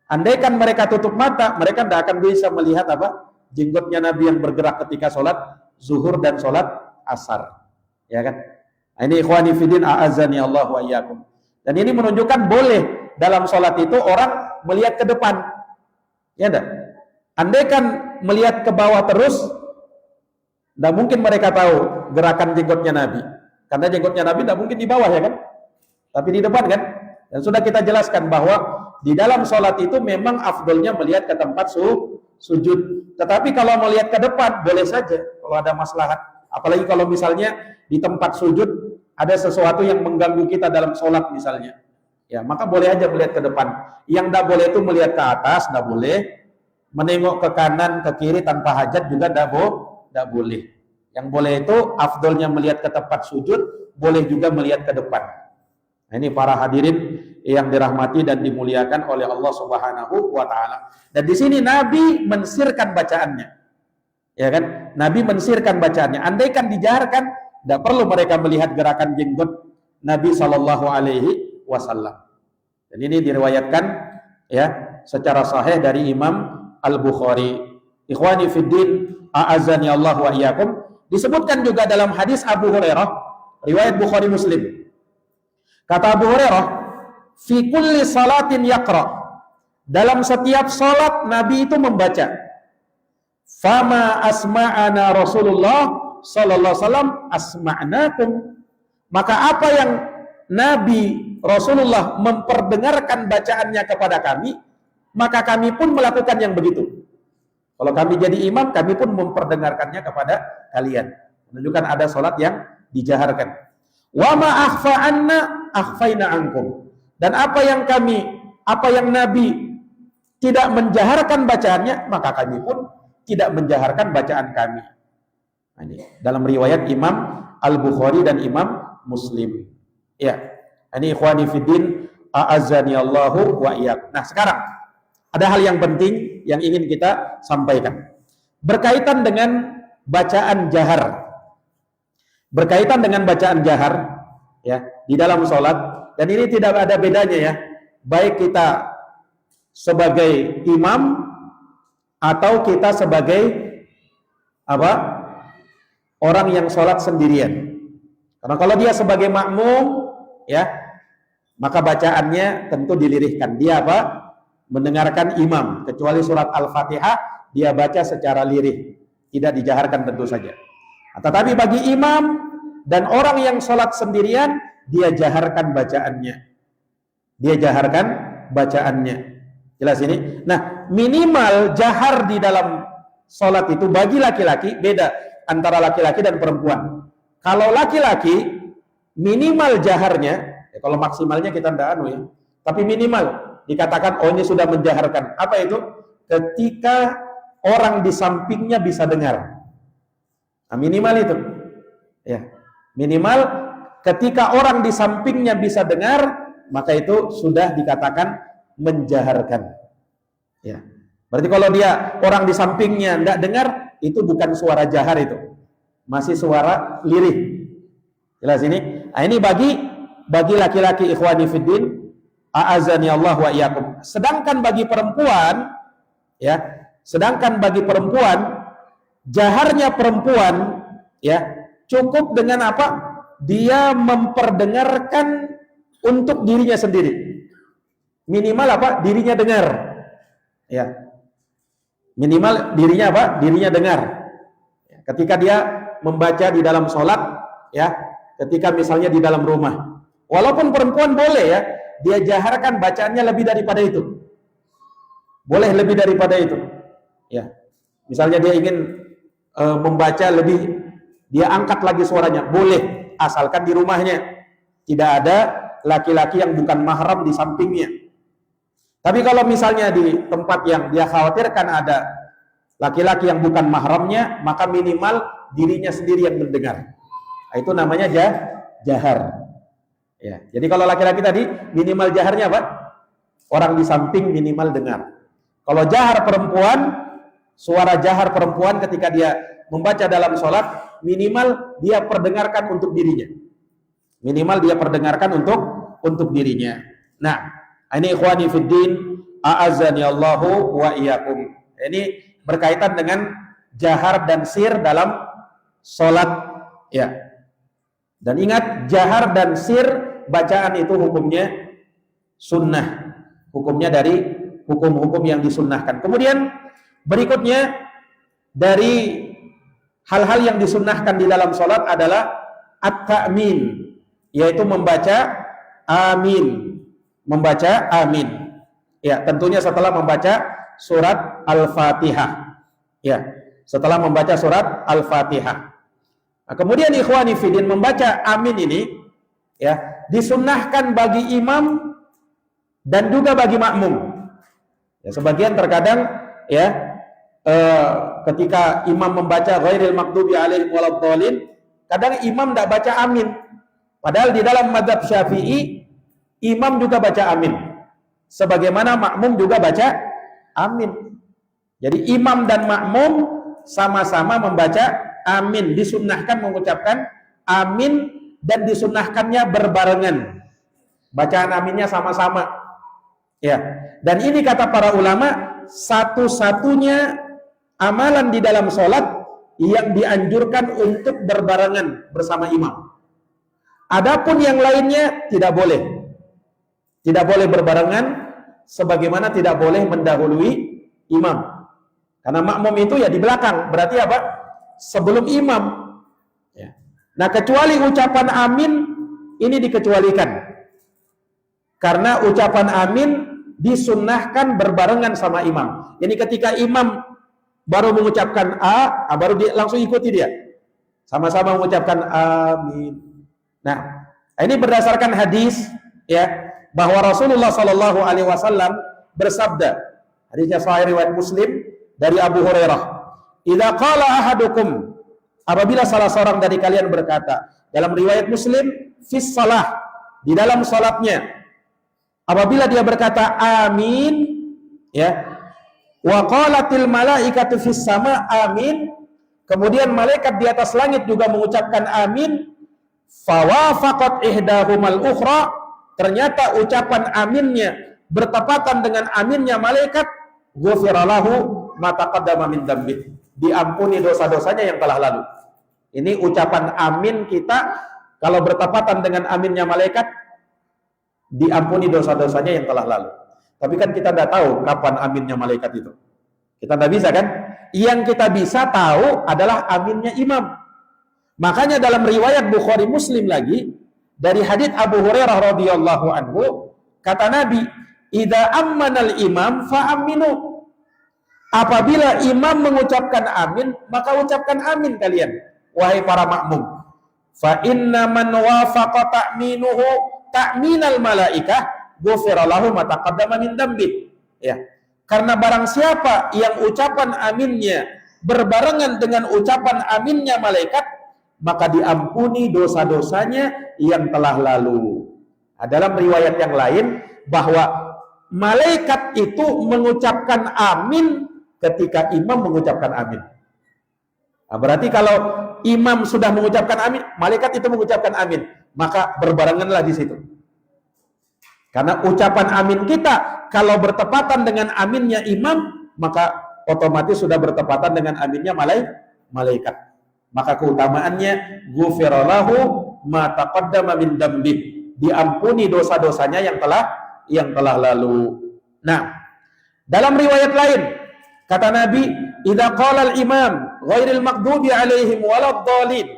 Andaikan mereka tutup mata, mereka tidak akan bisa melihat apa? Jenggotnya Nabi yang bergerak ketika sholat zuhur dan sholat asar, ya kan? Ini ikhwani fiddin a'azzani Allah wa iyyakum. Dan ini menunjukkan boleh dalam sholat itu orang melihat ke depan, ya enggak? Andaikan melihat ke bawah terus, tidak mungkin mereka tahu gerakan jenggotnya Nabi, karena jenggotnya Nabi tidak mungkin di bawah, ya kan? Tapi di depan, kan? Dan sudah kita jelaskan bahwa di dalam sholat itu memang afdolnya melihat ke tempat sujud. Tetapi kalau melihat ke depan boleh saja kalau ada maslahat. Apalagi kalau misalnya di tempat sujud ada sesuatu yang mengganggu kita dalam sholat misalnya, ya maka boleh aja melihat ke depan. Yang tidak boleh itu melihat ke atas, tidak boleh. Menengok ke kanan, ke kiri tanpa hajat juga tidak boleh. Yang boleh itu afdolnya melihat ke tempat sujud, boleh juga melihat ke depan. Nah, ini para hadirin yang dirahmati dan dimuliakan oleh Allah Subhanahu wa taala. Dan di sini Nabi mensirkan bacaannya. Ya kan? Nabi mensirkan bacaannya. Andaikan dijaharkan, tidak perlu mereka melihat gerakan jenggot Nabi sallallahu alaihi wasallam. Dan ini diriwayatkan, ya, secara sahih dari Imam Al-Bukhari. Ikhwani fiddin, a'azzani Allah wa iyyakum. Disebutkan juga dalam hadis Abu Hurairah, riwayat Bukhari Muslim. Kata Abu Hurairah, fi kulli salatin yaqra. Dalam setiap salat Nabi itu membaca. Fama asma'ana Rasulullah sallallahu alaihi wasallam asma'nakum. Maka apa yang Nabi Rasulullah memperdengarkan bacaannya kepada kami, maka kami pun melakukan yang begitu. Kalau kami jadi imam, kami pun memperdengarkannya kepada kalian. Menunjukkan ada salat yang dijaharkan. Wa ma akhfa'anna akhfaina ankum. Dan apa yang Nabi tidak menjaharkan bacaannya, maka kami pun tidak menjaharkan bacaan kami. Nah, ini dalam riwayat Imam Al-Bukhari dan Imam Muslim. Ya, ini ikhwani fiddin, a'azzani Allahu wa iyyakum. Nah, sekarang ada hal yang penting yang ingin kita sampaikan berkaitan dengan bacaan jahar. Berkaitan dengan bacaan jahar, ya, di dalam sholat. Dan ini tidak ada bedanya, ya, baik kita sebagai imam atau kita sebagai apa? Orang yang sholat sendirian. Karena kalau dia sebagai makmum, ya, maka bacaannya tentu dilirihkan. Dia apa? Mendengarkan imam. Kecuali surat Al-Fatihah dia baca secara lirih, tidak dijaharkan tentu saja. Tetapi bagi imam dan orang yang sholat sendirian, dia jaharkan bacaannya. Dia jaharkan bacaannya. Jelas ini? Nah, minimal jahar di dalam sholat itu bagi laki-laki beda antara laki-laki dan perempuan. Kalau laki-laki minimal jaharnya, ya, kalau maksimalnya kita tidak ya, tapi minimal dikatakan oh ini sudah menjaharkan. Apa itu? Ketika orang di sampingnya bisa dengar. Nah, minimal itu. Ya, minimal ketika orang di sampingnya bisa dengar, maka itu sudah dikatakan menjaharkan. Ya. Berarti kalau dia orang di sampingnya tidak dengar, itu bukan suara jahar itu. Masih suara lirih. Jelas ini? Nah, ini bagi laki-laki ikhwani fiddin, a'azzani Allah wa iyyakum. Sedangkan bagi perempuan, ya, jaharnya perempuan ya cukup dengan apa? Dia memperdengarkan untuk dirinya sendiri. Minimal apa? Dirinya dengar. Ya. Minimal dirinya apa? Dirinya dengar. Ketika dia membaca di dalam sholat, ya, ketika misalnya di dalam rumah, walaupun perempuan boleh ya, dia jaharkan bacaannya lebih daripada itu, boleh lebih daripada itu, ya. Misalnya dia ingin membaca lebih, dia angkat lagi suaranya, boleh, asalkan di rumahnya tidak ada laki-laki yang bukan mahram di sampingnya. Tapi kalau misalnya di tempat yang dia khawatirkan ada laki-laki yang bukan mahramnya, maka minimal dirinya sendiri yang mendengar. Itu namanya jahar. Ya. Jadi kalau laki-laki tadi minimal jaharnya apa? Orang di samping minimal dengar. Kalau jahar perempuan, suara jahar perempuan ketika dia membaca dalam sholat, minimal dia perdengarkan untuk dirinya. Minimal dia perdengarkan untuk dirinya. Nah, ini ikhwani fiddin, a'azzani Allahu wa iyyakum. Ini berkaitan dengan jahar dan sir dalam sholat, ya. Dan ingat, jahar dan sir bacaan itu hukumnya sunnah, hukumnya dari hukum-hukum yang disunnahkan. Kemudian berikutnya dari hal-hal yang disunnahkan di dalam sholat adalah at-ta'min, yaitu membaca amin, membaca amin. Ya, tentunya setelah membaca surat Al-Fatihah. Ya, setelah membaca surat Al-Fatihah. Nah, kemudian ikhwani fiddin, membaca amin ini ya disunnahkan bagi imam dan juga bagi makmum. Ya, sebagian terkadang ya ketika imam membaca ghairil maghdubi alaihim waladdallin, kadang imam tidak baca amin. Padahal di dalam mazhab Syafi'i imam juga baca amin. Sebagaimana makmum juga baca amin. Jadi imam dan makmum sama-sama membaca amin, disunnahkan mengucapkan amin dan disunnahkannya berbarengan. Bacaan aminnya sama-sama. Ya. Dan ini kata para ulama satu-satunya amalan di dalam sholat yang dianjurkan untuk berbarengan bersama imam. Adapun yang lainnya tidak boleh. Tidak boleh berbarengan, sebagaimana tidak boleh mendahului imam. Karena makmum itu ya di belakang, berarti apa? Sebelum imam. Ya. Nah, kecuali ucapan amin ini dikecualikan. Karena ucapan amin disunnahkan berbarengan sama imam. Jadi ketika imam baru mengucapkan A, baru dia langsung ikuti dia. Sama-sama mengucapkan amin. Nah, ini berdasarkan hadis ya bahwa Rasulullah Shallallahu Alaihi Wasallam bersabda, hadisnya sahih riwayat Muslim dari Abu Hurairah, "Idza qala ahadukum," apabila salah seorang dari kalian berkata, dalam riwayat Muslim, fis salah, di dalam salatnya, apabila dia berkata amin, ya, wa qalatil malaikatu fis sama amin, kemudian malaikat di atas langit juga mengucapkan amin, fawafaqat ihdahumal ukhra, ternyata ucapan aminnya bertepatan dengan aminnya malaikat, ghufira lahu ma taqaddama min dzambi, diampuni dosa-dosanya yang telah lalu. Ini ucapan amin kita kalau bertepatan dengan aminnya malaikat, diampuni dosa-dosanya yang telah lalu. Tapi kan kita tidak tahu kapan aminnya malaikat itu. Kita tidak bisa kan? Yang kita bisa tahu adalah aminnya imam. Makanya dalam riwayat Bukhari Muslim lagi dari hadits Abu Hurairah radhiyallahu anhu, kata Nabi, "Idza ammanal imam fa aminu." Apabila imam mengucapkan amin, maka ucapkan amin kalian, wahai para makmum. Fa inna man wafaqa ta'minuhu ta'minal malaikah ghufira lahu ma taqaddama min dzambi. Ya. Karena barang siapa yang ucapan aminnya berbarengan dengan ucapan aminnya malaikat, maka diampuni dosa-dosanya yang telah lalu. Nah, dalam riwayat yang lain bahwa malaikat itu mengucapkan amin ketika imam mengucapkan amin. Nah, berarti kalau imam sudah mengucapkan amin, malaikat itu mengucapkan amin, maka berbarenganlah di situ. Karena ucapan amin kita kalau bertepatan dengan aminnya imam, maka otomatis sudah bertepatan dengan aminnya malaikat. Maka keutamaannya ghufira lahu ma taqaddama min dambi, diampuni dosa-dosanya yang telah lalu. Nah, dalam riwayat lain kata Nabi, idza qala al-imam ghairil maghdubi alaihim waladdallin,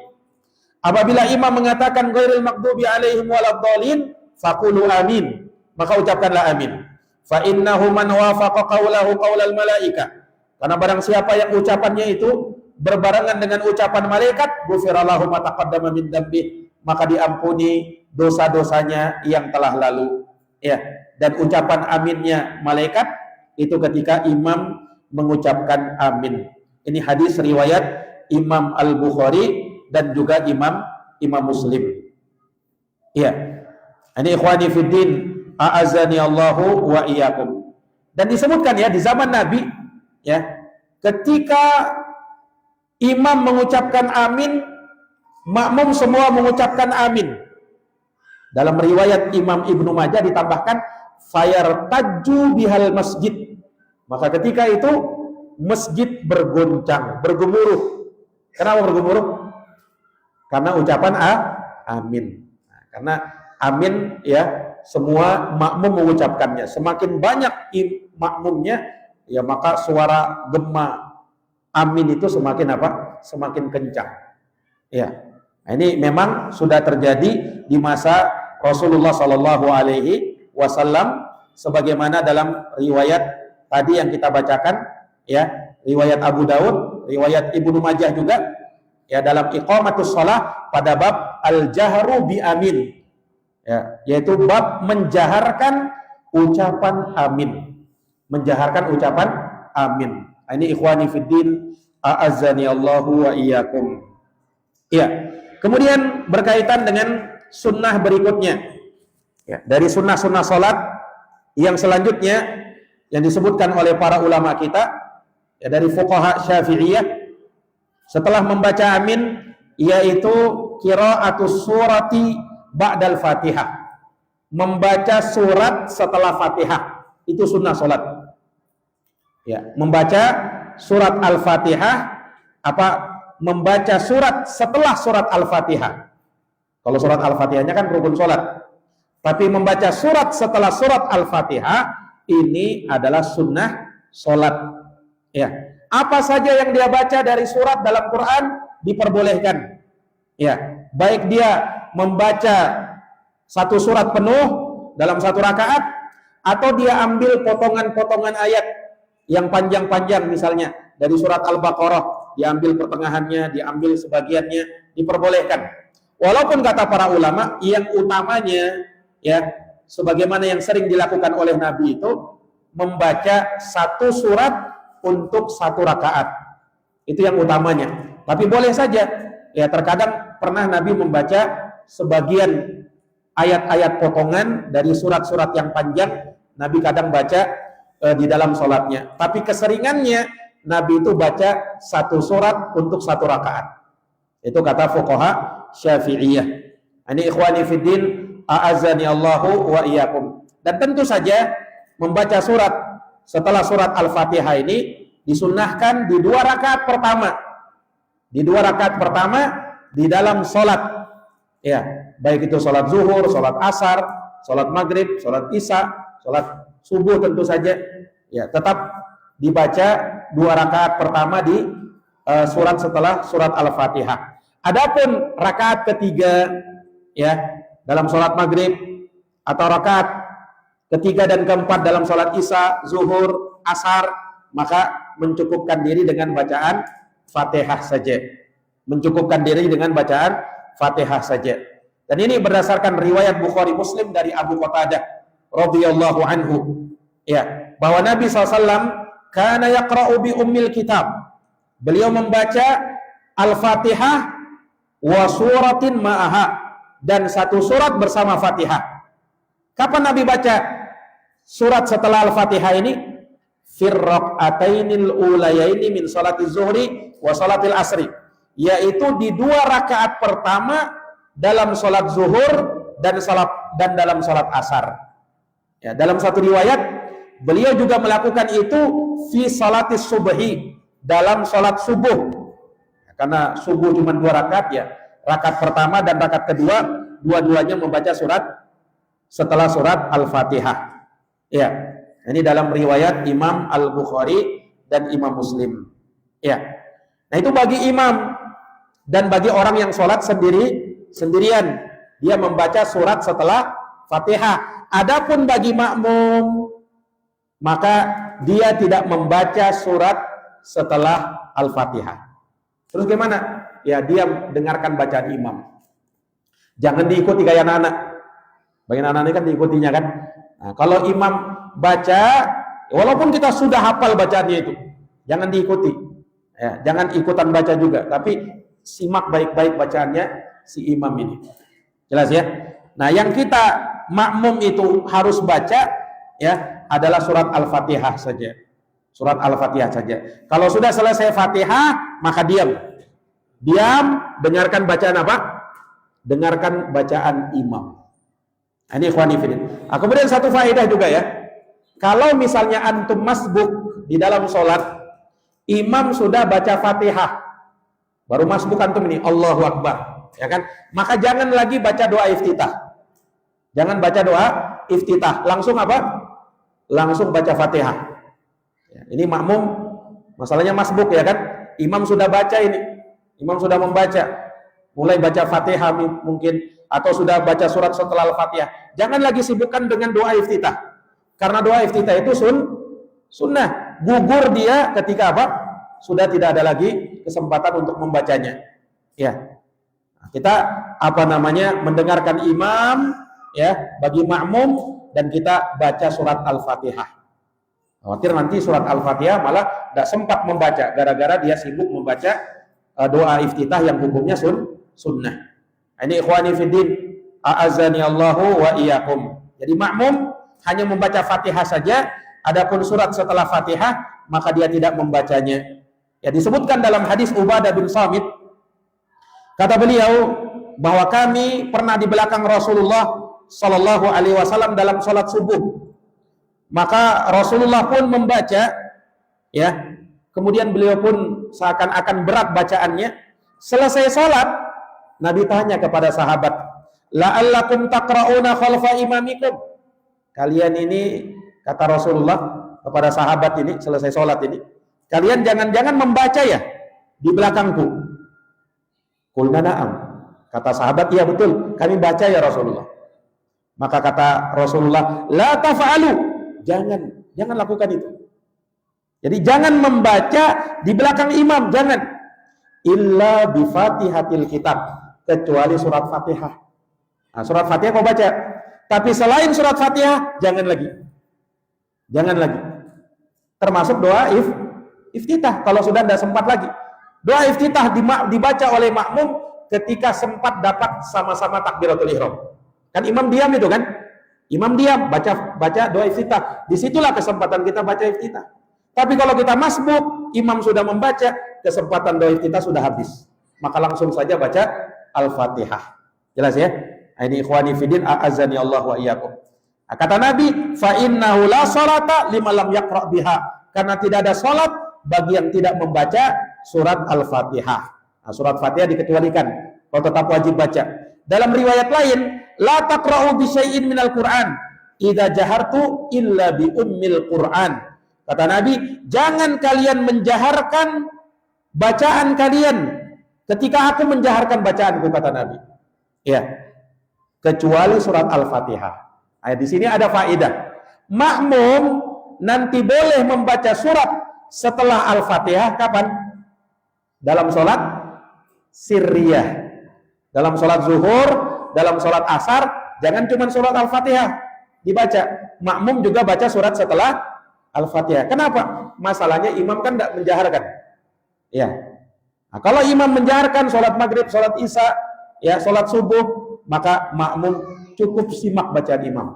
apabila imam mengatakan ghairil maghdubi alaihim waladdallin, faqulu amin, maka ucapkanlah amin. Fa innahu man wafaqa qawlahu qaulal malaika, karena barang siapa yang ucapannya itu berbarengan dengan ucapan malaikat, ghufira lahu ma taqaddama min dambi, maka diampuni dosa-dosanya yang telah lalu. Ya, dan ucapan aminnya malaikat itu ketika imam mengucapkan amin. Ini hadis riwayat Imam Al-Bukhari dan juga Imam Muslim. Iya. Ini ikhwani fiddin, a'azani Allahu wa iyyakum. Dan disebutkan ya di zaman Nabi ya, ketika imam mengucapkan amin, makmum semua mengucapkan amin. Dalam riwayat Imam Ibnu Majah ditambahkan fayartajju bihal masjid. Maka ketika itu masjid bergoncang, bergemuruh. Kenapa bergemuruh? Karena ucapan amin. Nah, karena amin ya, semua makmum mengucapkannya. Semakin banyak makmumnya, ya maka suara gema amin itu semakin apa? Semakin kencang. Ya. Nah, ini memang sudah terjadi di masa Rasulullah Shallallahu Alaihi Wasallam, sebagaimana dalam riwayat tadi yang kita bacakan, ya, riwayat Abu Daud, riwayat Ibnu Majah juga, ya, dalam iqamatus shalah pada bab al-jahru bi amin, ya, yaitu bab menjaharkan ucapan amin, menjaharkan ucapan amin. Ini ikhwani fiddin, a'azzani Allahu wa iyyakum. Ya, kemudian berkaitan dengan sunnah berikutnya, ya, dari sunnah-sunnah salat yang selanjutnya yang disebutkan oleh para ulama kita, ya, dari fuqaha Syafi'iyah, setelah membaca amin, yaitu qira'atus surati ba'dal Fatihah, membaca surat setelah Fatihah, itu sunnah salat. Ya, membaca surat Al-Fatihah, membaca surat setelah surat Al-Fatihah. Kalau surat Al-Fatihahnya kan rukun salat. Tapi membaca surat setelah surat Al-Fatihah ini adalah sunnah salat. Ya. Apa saja yang dia baca dari surat dalam Quran diperbolehkan. Ya, baik dia membaca satu surat penuh dalam satu rakaat, atau dia ambil potongan-potongan ayat yang panjang-panjang, misalnya dari surat Al-Baqarah, diambil pertengahannya, diambil sebagiannya, diperbolehkan. Walaupun kata para ulama, yang utamanya, ya, sebagaimana yang sering dilakukan oleh Nabi itu, membaca satu surat untuk satu rakaat. Itu yang utamanya. Tapi boleh saja, ya, terkadang pernah Nabi membaca sebagian ayat-ayat potongan dari surat-surat yang panjang, Nabi kadang baca di dalam sholatnya. Tapi keseringannya Nabi itu baca satu surat untuk satu rakaat. Itu kata fuqaha Syafi'iyah. Ini ikhwani fiddin, a'azzani Allahu wa iyyakum. Dan tentu saja membaca surat setelah surat Al-Fatihah ini disunnahkan di dua rakaat pertama. Di dua rakaat pertama di dalam sholat. Ya, baik itu sholat zuhur, sholat asar, sholat maghrib, sholat isya, sholat subuh tentu saja. Ya, tetap dibaca dua rakaat pertama di surat setelah surat Al-Fatihah. Adapun rakaat ketiga, ya, dalam sholat maghrib atau rakaat ketiga dan keempat dalam sholat isya, zuhur, asar, maka mencukupkan diri dengan bacaan Fatihah saja. Mencukupkan diri dengan bacaan Fatihah saja. Dan ini berdasarkan riwayat Bukhari Muslim dari Abu Qatadah radhiyallahu anhu, ya, bahwa Nabi SAW kana yaqra'u bi ummil kitab. Beliau membaca Al-Fatihah wa suratin ma'aha, dan satu surat bersama Fatihah. Kapan Nabi baca surat setelah Al-Fatihah ini? Fir raq'atainil ulayaini min salati zuhri wa salatil asri, yaitu di dua rakaat pertama dalam salat zuhur dan dalam salat asar. Ya, dalam satu riwayat beliau juga melakukan itu fi salatis subhi, dalam salat subuh. karena subuh cuma 2 rakaat ya. Rakaat pertama dan rakaat kedua dua-duanya membaca surat setelah surat Al-Fatihah. Ya. Ini dalam riwayat Imam Al-Bukhari dan Imam Muslim. Ya. Nah, itu bagi imam dan bagi orang yang sholat sendirian, dia membaca surat setelah Fatihah. Adapun bagi makmum, maka dia tidak membaca surat setelah Al-Fatihah. Terus gimana? Ya, dia dengarkan bacaan imam. Jangan diikuti kayak anak-anak. Bagi anak-anak ini kan diikutinya kan. Nah, kalau imam baca, walaupun kita sudah hafal bacaannya itu, jangan diikuti. Ya, jangan ikutan baca juga, tapi simak baik-baik bacaannya si imam ini. Jelas ya? Nah, yang kita makmum itu harus baca ya adalah surat Al-Fatihah saja. Surat Al-Fatihah saja. Kalau sudah selesai Fatihah, maka diam. Diam, dengarkan bacaan apa? Dengarkan bacaan imam. Ini ikhwani fillah. Kemudian satu faedah juga ya. Kalau misalnya antum masbuk di dalam sholat, imam sudah baca Fatihah, baru masbuk antum ini, Allahu Akbar, ya kan? Maka jangan lagi baca doa iftitah. Jangan baca doa iftitah. Langsung apa? Langsung baca Fatihah. Ya, ini makmum, masalahnya masbuk ya kan? Imam sudah baca ini. Imam sudah membaca. Mulai baca Fatihah mungkin, atau sudah baca surat setelah Al-Fatihah. Jangan lagi sibukkan dengan doa iftitah. Karena doa iftitah itu sunnah. Gugur dia ketika apa? Sudah tidak ada lagi kesempatan untuk membacanya. Ya. Kita mendengarkan imam ya bagi makmum, dan kita baca surat Al-Fatihah. Khawatir nanti surat Al-Fatihah malah tidak sempat membaca gara-gara dia sibuk membaca doa iftitah yang hukumnya sunnah. Ini ikhwani fiddin, a'azani Allahu wa iyyakum. Jadi makmum hanya membaca Fatihah saja, adapun surat setelah Fatihah maka dia tidak membacanya. Ya, disebutkan dalam hadis Ubadah bin Samit, kata beliau bahwa kami pernah di belakang Rasulullah Shallallahu Alaihi Wasallam dalam sholat subuh. Maka Rasulullah pun membaca, ya. Kemudian beliau pun seakan-akan berat bacaannya. Selesai sholat, Nabi tanya kepada sahabat, la'allakum taqra'una khalfa imamikum. Kalian ini, kata Rasulullah kepada sahabat ini, selesai sholat ini, kalian jangan-jangan membaca ya di belakangku. Qulna na'am. Kata sahabat, iya betul, kami baca ya Rasulullah. Maka kata Rasulullah, la tafa'alu. Jangan lakukan itu. Jadi jangan membaca di belakang imam, jangan. Illa bi Fatihatil kitab, kecuali surat Fatihah. Nah, surat Fatihah kau baca. Tapi selain surat Fatihah, jangan lagi. Jangan lagi. Termasuk doa iftitah, kalau sudah tidak sempat lagi. Doa iftitah dibaca oleh makmum ketika sempat dapat sama-sama takbiratul ihram. Kan imam diam itu kan? Imam diam, baca doa iftitah. Disitulah kesempatan kita baca iftitah. Tapi kalau kita masbuk, imam sudah membaca, kesempatan doa iftitah sudah habis. Maka langsung saja baca Al-Fatihah. Jelas ya? Ini ikhwani fiddin, a'azani Allah wa iyyakum. Kata Nabi, fa innahu la sholata liman lam yaqra biha. Karena tidak ada salat bagi yang tidak membaca surat Al-Fatihah. Nah, surat Fatihah dikecualikan. Kau tetap wajib baca. Dalam riwayat lain, la taqra'u bi syai'in minal Qur'an idza jahartu illa bi ummil Qur'an. Kata Nabi, jangan kalian menjaharkan bacaan kalian ketika aku menjaharkan bacaanku, kata Nabi. Ya. Kecuali surat Al-Fatihah. Di sini ada faedah. Makmum nanti boleh membaca surat setelah Al-Fatihah kapan? Dalam sholat sirriyah. Dalam sholat zuhur, dalam sholat asar, jangan cuma surat Al-Fatihah dibaca. Makmum juga baca surat setelah Al-Fatihah. Kenapa? Masalahnya imam kan tidak menjaharkan. Ya. Nah, kalau imam menjaharkan sholat maghrib, sholat isya, ya sholat subuh, maka makmum cukup simak bacaan imam.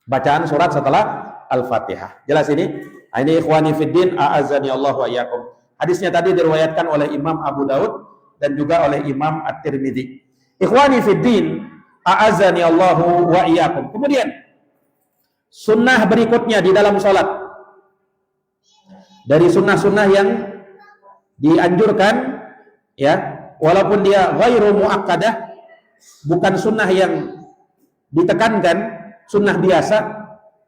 Bacaan surat setelah Al-Fatihah. Jelas ini? Ini ikhwani fiddin, a'azani Allah wa iyyakum. Hadisnya tadi diriwayatkan oleh Imam Abu Daud dan juga oleh Imam At-Tirmidzi. Ikhwani fiddin, a'azani Allah wa iyyakum. Kemudian sunnah berikutnya di dalam sholat. Dari sunnah-sunnah yang dianjurkan ya, walaupun dia ghairu muakkadah, bukan sunnah yang ditekankan, sunnah biasa.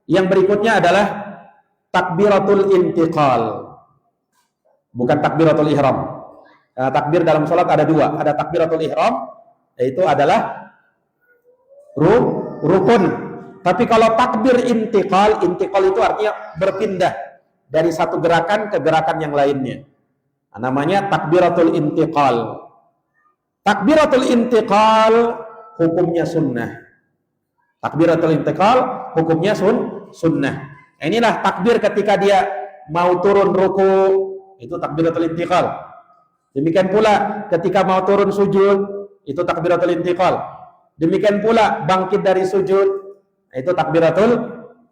Yang berikutnya adalah takbiratul intiqal, bukan takbiratul ihram. Takbir dalam sholat ada dua, ada takbiratul ihram, yaitu adalah rukun. Tapi kalau takbir intiqal itu artinya berpindah dari satu gerakan ke gerakan yang lainnya. Namanya takbiratul intiqal. Takbiratul intiqal hukumnya sunnah. Takbiratul intiqal hukumnya sunnah. Inilah takbir ketika dia mau turun ruku, itu takbiratul intiqal. Demikian pula ketika mau turun sujud, itu takbiratul intiqal. Demikian pula bangkit dari sujud, itu takbiratul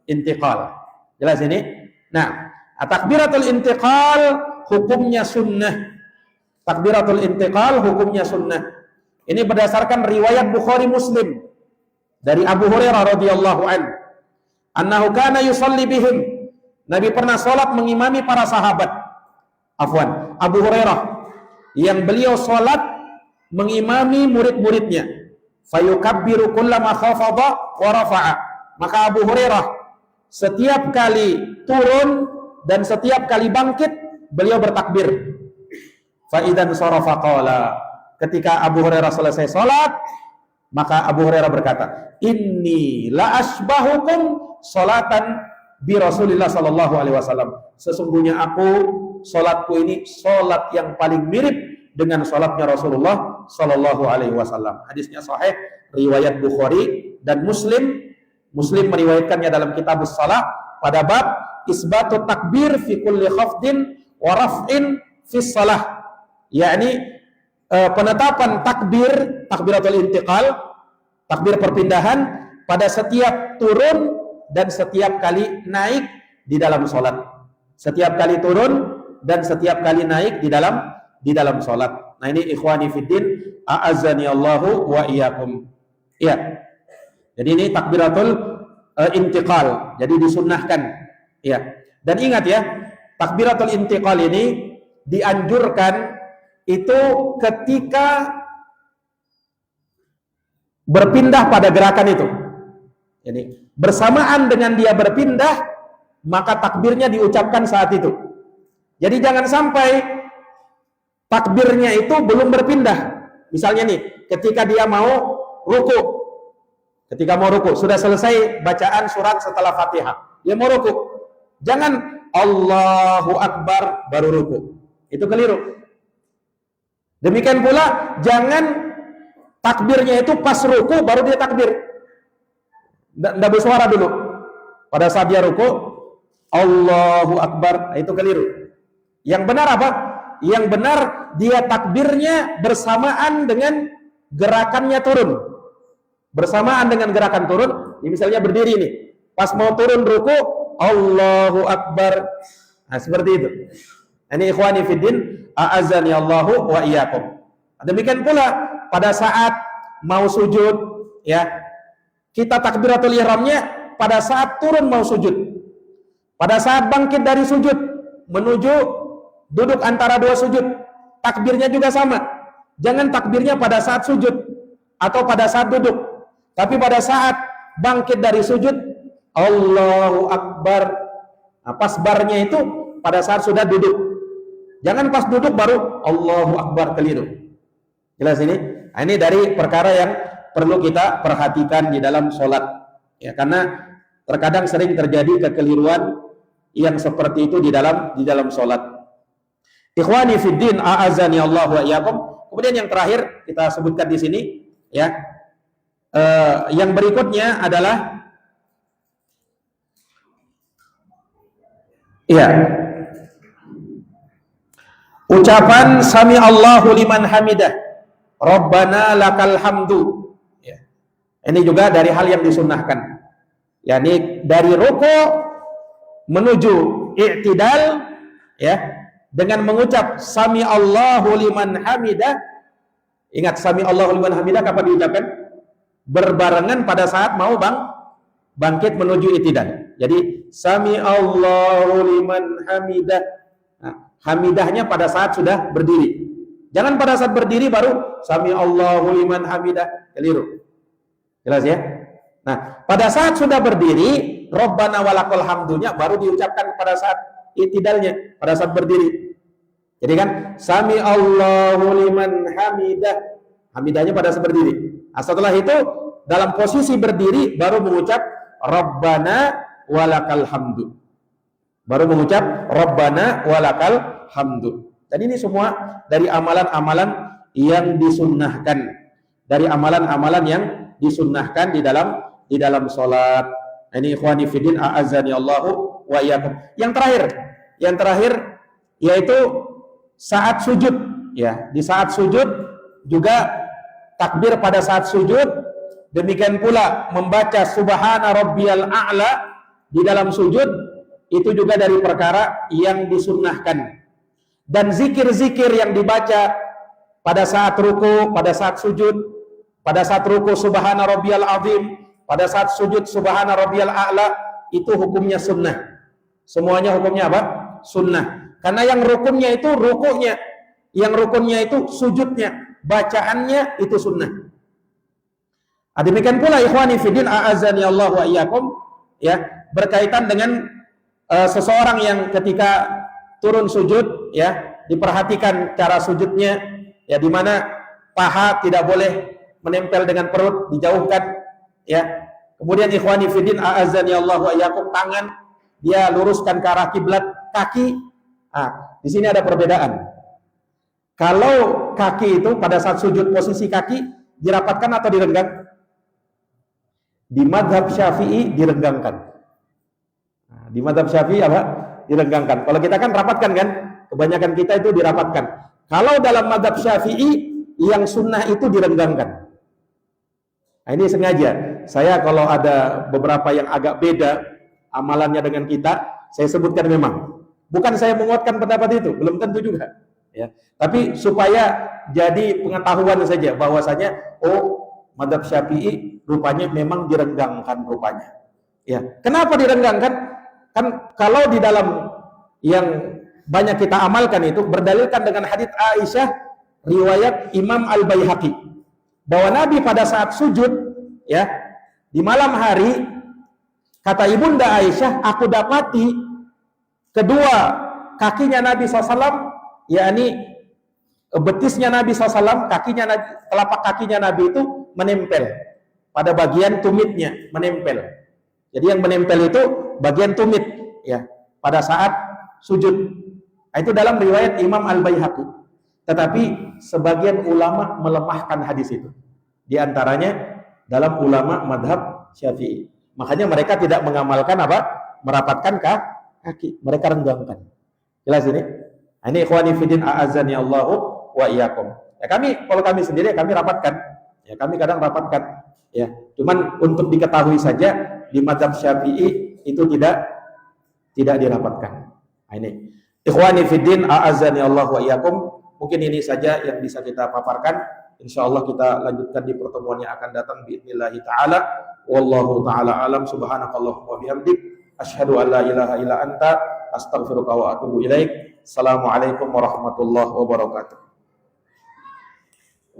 intiqal. Jelas ini? Nah, takbiratul intiqal hukumnya sunnah. Takbiratul intiqal hukumnya sunnah. Ini berdasarkan riwayat Bukhari Muslim dari Abu Hurairah radhiyallahu anhu. Annahu kana yusalli bihim. Nabi pernah salat mengimami para sahabat. Afwan, Abu Hurairah yang beliau salat mengimami murid-muridnya. Fayukabbiru kullama khafadha wa rafa'a. Maka Abu Hurairah setiap kali turun dan setiap kali bangkit beliau bertakbir. Fa idzan sarafa qala. Ketika Abu Hurairah selesai salat, maka Abu Hurairah berkata, "Inni la asbahukum salatan bi Rasulillah sallallahu alaihi wasallam." Sesungguhnya aku, salatku ini salat yang paling mirip dengan salatnya Rasulullah sallallahu alaihi wasallam. Hadisnya sahih, riwayat Bukhari dan Muslim. Muslim meriwayatkannya dalam Kitabus Shalah pada bab isbatut takbir fi kulli khafdin wa raf'in fi shalah. Yakni penetapan takbir, takbiratul intiqal, takbir perpindahan pada setiap turun dan setiap kali naik di dalam salat. Setiap kali turun dan setiap kali naik di dalam salat. Nah, ini ikhwani fiddin, a'azzani Allahu wa iyyakum. Iya. Jadi ini takbiratul intiqal. Jadi disunnahkan. Iya. Dan ingat ya, takbiratul intiqal ini dianjurkan itu ketika berpindah pada gerakan itu. Jadi bersamaan dengan dia berpindah, maka takbirnya diucapkan saat itu. Jadi jangan sampai takbirnya itu belum berpindah. Misalnya nih, ketika dia mau ruku, sudah selesai bacaan surat setelah Fatihah, dia mau ruku, jangan Allahu Akbar baru ruku, itu keliru. Demikian pula jangan takbirnya itu pas ruku baru dia takbir, tidak bersuara dulu. Pada saat dia ruku, Allahu Akbar, itu keliru. Yang benar apa? Yang benar dia takbirnya bersamaan dengan gerakannya turun. Bersamaan dengan gerakan turun, misalnya berdiri nih, pas mau turun ruku, Allahu Akbar. Nah, seperti itu. Ini ikhwani fiddin, a'azzani Allahu wa iyyakum. Demikian pula pada saat mau sujud, ya, kita takbiratul ihramnya pada saat turun mau sujud. Pada saat bangkit dari sujud menuju duduk antara dua sujud, takbirnya juga sama. Jangan takbirnya pada saat sujud atau pada saat duduk, tapi pada saat bangkit dari sujud, Allahu Akbar. Nah, pas barnya itu pada saat sudah duduk. Jangan pas duduk baru Allahu Akbar, keliru. Jelas ini? Nah, ini dari perkara yang perlu kita perhatikan di dalam sholat. Ya, karena terkadang sering terjadi kekeliruan yang seperti itu di dalam sholat. Ikhwani fiddin, a'azani Allah wa iyyakum. Kemudian yang terakhir kita sebutkan di sini, ya. Yang berikutnya adalah ucapan sami Allahu liman hamidah, Rabbana lakal hamdu. Ya. Ini juga dari hal yang disunnahkan. yakni dari ruku menuju i'tidal, ya, dengan mengucap sami Allahu liman hamidah. Ingat, sami Allahu liman hamidah kapan diucapkan? Berbarengan pada saat mau bangkit menuju i'tidal. Jadi sami Allahu liman hamidah. Nah, hamidahnya pada saat sudah berdiri. Jangan pada saat berdiri baru sami Allahu liman hamidah, keliru. Jelas ya? Nah, pada saat sudah berdiri, Rabbana walakal hamdunya baru diucapkan pada saat i'tidalnya, pada saat berdiri. Jadi kan sami Allahu liman hamidah, hamidahnya pada saat berdiri. Nah, setelah itu dalam posisi berdiri baru mengucap Rabbana walakal hamdu. Baru mengucap Rabbana walakal hamdu. Dan ini semua dari amalan-amalan yang disunnahkan, dari amalan-amalan yang disunnahkan di dalam salat. Ini ikhwani fiddin a'azzani Allahu wa iyyakum. Yang terakhir yaitu saat sujud, ya. Di saat sujud juga takbir pada saat sujud, demikian pula membaca subhana rabbiyal a'la di dalam sujud, itu juga dari perkara yang disunnahkan. Dan zikir-zikir yang dibaca pada saat ruku, pada saat sujud, pada saat ruku subhana rabbiyal azim, pada saat sujud subhana rabbiyal a'la, itu hukumnya sunnah. Semuanya hukumnya apa? Sunnah. Karena yang rukunnya itu rukunya, yang rukunnya itu sujudnya, bacaannya itu sunnah. Demikian pula ikhwani fiddin a'azzani Allah wa iyyakum, ya, berkaitan dengan seseorang yang ketika turun sujud, ya, diperhatikan cara sujudnya, ya, di mana paha tidak boleh menempel dengan perut, dijauhkan, ya. Kemudian ikhwani fiddin a'azzani Allah wa iyyakum, tangan dia luruskan ke arah kiblat, kaki. Di sini ada perbedaan. Kalau kaki itu pada saat sujud posisi kaki dirapatkan atau direnggang? Di madhab Syafi'i direnggangkan. Di madhab Syafi'i apa? Direnggangkan. Kalau kita kan rapatkan kan? Kebanyakan kita itu dirapatkan. Kalau dalam madhab Syafi'i yang sunnah itu direnggangkan. Nah, ini sengaja. Saya kalau ada beberapa yang agak beda amalannya dengan kita, saya sebutkan memang. Bukan saya menguatkan pendapat itu, belum tentu juga. Ya. Tapi supaya jadi pengetahuan saja bahwasanya madhab Syafi'i rupanya memang direnggangkan rupanya. Ya. Kenapa direnggangkan? Kan kalau di dalam yang banyak kita amalkan itu berdalilkan dengan hadits Aisyah riwayat Imam Al-Baihaqi bahwa Nabi pada saat sujud, ya, di malam hari, kata ibunda Aisyah, aku dapati kedua kakinya Nabi SAW, yakni betisnya Nabi SAW, telapak kakinya Nabi itu menempel pada bagian tumitnya, menempel. Jadi yang menempel itu bagian tumit, ya, pada saat sujud. Itu dalam riwayat Imam Al-Baihaqi. Tetapi sebagian ulama melemahkan hadis itu. Di antaranya dalam ulama madhab Syafi'i. Makanya mereka tidak mengamalkan apa? Merapatkan kaki. Mereka renggangkan. Jelas ini? Ini ikhwani fiddin a'azzani Allahu wa iyyakum. Ya, kalau kami sendiri kami rapatkan. Ya, kami kadang rapatkan. Ya, cuman untuk diketahui saja di mazhab Syafi'i itu tidak dirapatkan. Nah, ini ikhwani fiddin a'azzani Allahu wa iyyakum. Mungkin ini saja yang bisa kita paparkan. Insyaallah kita lanjutkan di pertemuan yang akan datang biidznillah taala. Wallahu taala alam. Subhanakallahumma wa bihamdik asyhadu an la ilaha illa anta astaghfiruka wa atubu ilaik. Assalamualaikum warahmatullahi wabarakatuh.